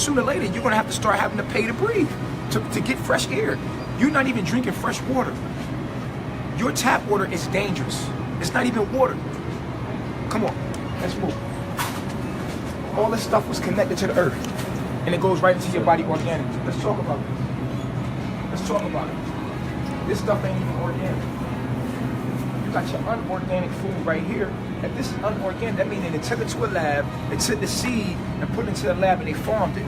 sooner or later, you're going to have to start having to pay to breathe, to get fresh air. You're not even drinking fresh water. Your tap water is dangerous. It's not even water. Come on, let's move. All this stuff was connected to the earth, and it goes right into your body organically. Let's talk about this. Let's talk about it. This stuff ain't even organic. You got your unorganic food right here. If this is unorganic, that means they took it to a lab, they took the seed and put it into the lab and they farmed it.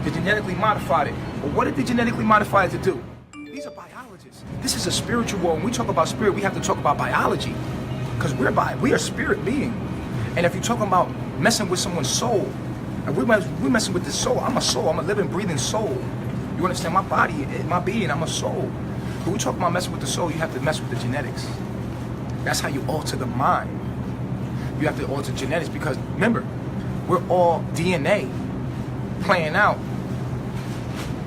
They genetically modified it. But what did they genetically modify it to do? These are biologists. This is a spiritual world. When we talk about spirit, we have to talk about biology. Because we are spirit being. And if you're talking about messing with someone's soul, and we're messing with the soul. I'm a soul. I'm a living, breathing soul. You understand? My body, my being, I'm a soul. When we talk about messing with the soul, you have to mess with the genetics. That's how you alter the mind. You have to alter genetics because, remember, we're all DNA playing out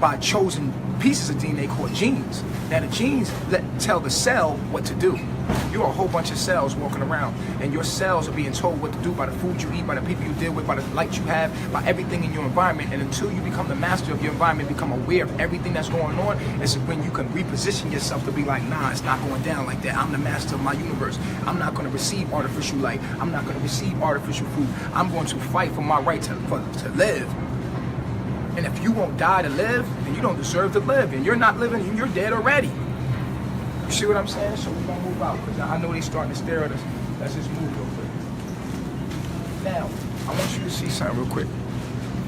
by chosen pieces of DNA called genes. Now the genes tell the cell what to do. You're a whole bunch of cells walking around, and your cells are being told what to do by the food you eat, by the people you deal with, by the light you have, by everything in your environment. And until you become the master of your environment, become aware of everything that's going on, it's when you can reposition yourself to be like, nah, it's not going down like that. I'm the master of my universe. I'm not going to receive artificial light. I'm not going to receive artificial food. I'm going to fight for my right to live. And if you won't die to live, then you don't deserve to live. And you're not living, and you're dead already. You see what I'm saying? So we're going to move out, because I know they're starting to stare at us. Let's just move real quick. Now, I want you to see something real quick.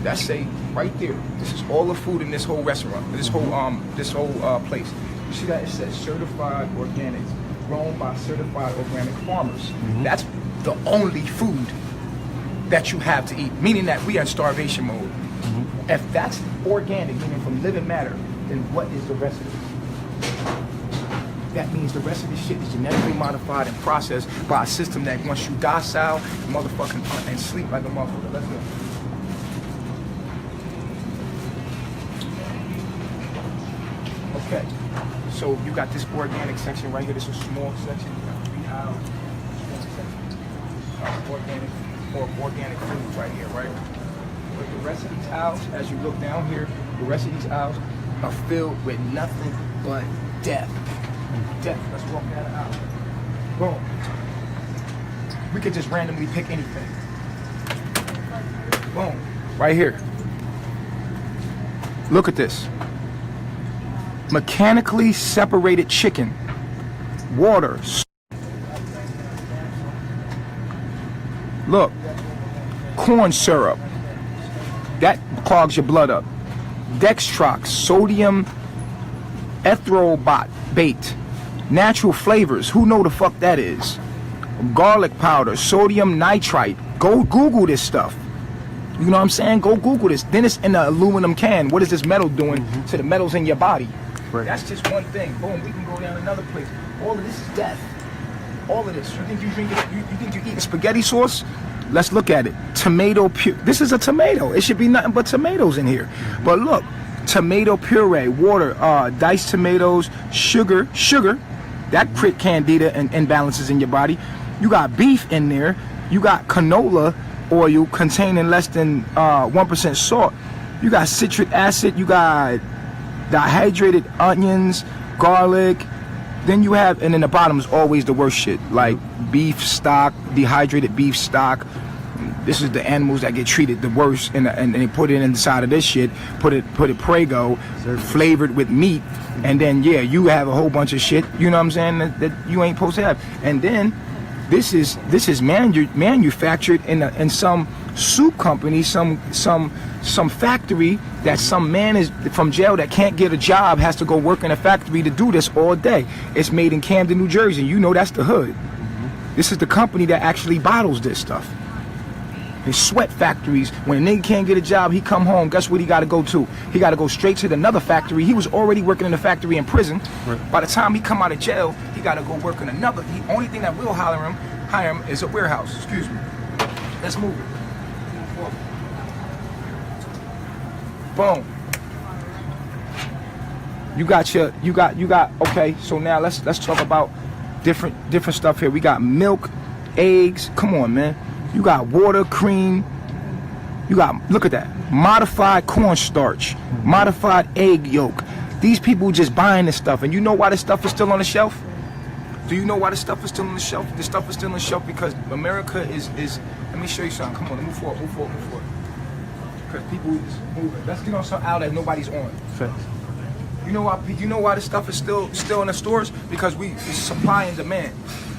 That's say right there. This is all the food in this whole restaurant, this whole place. You see that? It says certified organics, grown by certified organic farmers. Mm-hmm. That's the only food that you have to eat, meaning that we are in starvation mode. Mm-hmm. If that's organic, meaning from living matter, then what is the rest of it? That means the rest of this shit is genetically modified and processed by a system that wants you docile, motherfucking, and sleep like a motherfucker. Let's go. Okay, so you got this organic section right here. This is a small section. You got 3 aisles, small section. Organic foods right here, right? But the rest of these aisles, as you look down here, the rest of these aisles are filled with nothing but death. Death. Let's walk down the aisle. Boom. We could just randomly pick anything. Boom. Right here. Look at this. Mechanically separated chicken. Water. Look. Corn syrup. That clogs your blood up. Dextrox. Sodium ethrobate. Natural flavors. Who know the fuck that is? Garlic powder. Sodium nitrite. Go Google this stuff. You know what I'm saying? Go Google this. Then it's in an aluminum can. What is this metal doing to the metals in your body? Right. That's just one thing. Boom. We can go down another place. All of this is death. All of this. You think you drink it? You think you eat spaghetti sauce? Let's look at it. Tomato puree. This is a tomato. It should be nothing but tomatoes in here. But look. Tomato puree, water, diced tomatoes, sugar. That creates candida and imbalances in your body. You got beef in there. You got canola oil containing less than 1% salt. You got citric acid. You got dehydrated onions, garlic. Then you have, and then the bottom is always the worst shit, like beef stock, dehydrated beef stock. This is the animals that get treated the worst, and they put it inside of this shit, put it Prego, flavored with meat, and then yeah, you have a whole bunch of shit, you know what I'm saying, that you ain't supposed to have. And then this is manufactured in some soup company, some factory that some man is from jail that can't get a job has to go work in a factory to do this all day. It's made in Camden, New Jersey. You know that's the hood. This is the company that actually bottles this stuff. His sweat factories. When a nigga can't get a job, he come home. Guess what he got to go to? He got to go straight to another factory. He was already working in the factory in prison. Right. By the time he come out of jail, he got to go work in another. The only thing that will hire him is a warehouse. Excuse me. Let's move it. Boom. You got. Okay. So now let's talk about different stuff here. We got milk, eggs. Come on, man. You got water, cream, You got, look at that, modified cornstarch, modified egg yolk. These people just buying this stuff, and you know why this stuff is still on the shelf? Do you know why this stuff is still on the shelf? This stuff is still on the shelf because America is. Let me show you something. Come on, move forward. Because people is moving. Let's get on something out that nobody's on. Facts. You know why? You know why this stuff is still in the stores? Because it's supply and demand.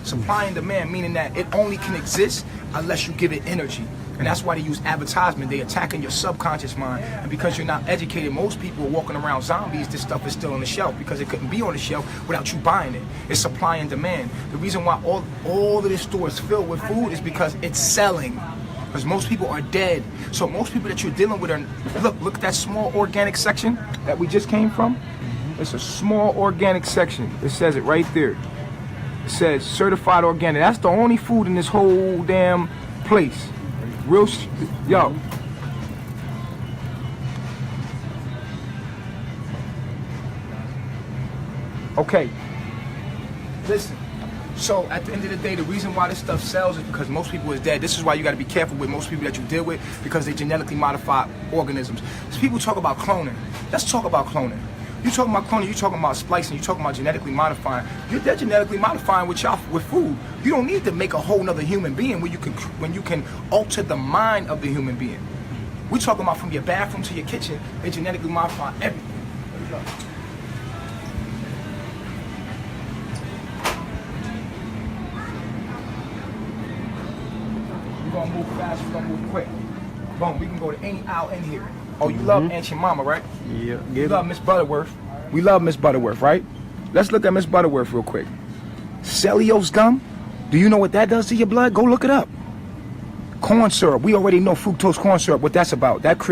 Supply and demand, meaning that it only can exist unless you give it energy. And that's why they use advertisement. They attacking your subconscious mind. And because you're not educated, most people are walking around zombies. This stuff is still on the shelf because it couldn't be on the shelf without you buying it. It's supply and demand. The reason why all of this store is filled with food is because it's selling. Because most people are dead. So most people that you're dealing with are, look at that small organic section that we just came from. It's a small organic section. It says it right there. It says certified organic. That's the only food in this whole damn place. Yo. Okay. Listen. So at the end of the day, the reason why this stuff sells is because most people is dead. This is why you got to be careful with most people that you deal with because they genetically modified organisms. So people talk about cloning. Let's talk about cloning. You talking about cloning, you talking about splicing, you talking about genetically modifying. They're genetically modifying with food. You don't need to make a whole nother human being when you can alter the mind of the human being. We're talking about from your bathroom to your kitchen, they genetically modify everything. There we go. We're gonna move fast, we're gonna move quick. Boom, we can go to any aisle in here. Oh, you love Aunt your mama, right? Yeah. You love Miss Butterworth. We love Miss Butterworth, right? Let's look at Miss Butterworth real quick. Cellulose gum. Do you know what that does to your blood? Go look it up. Corn syrup. We already know fructose corn syrup, what that's about. That creates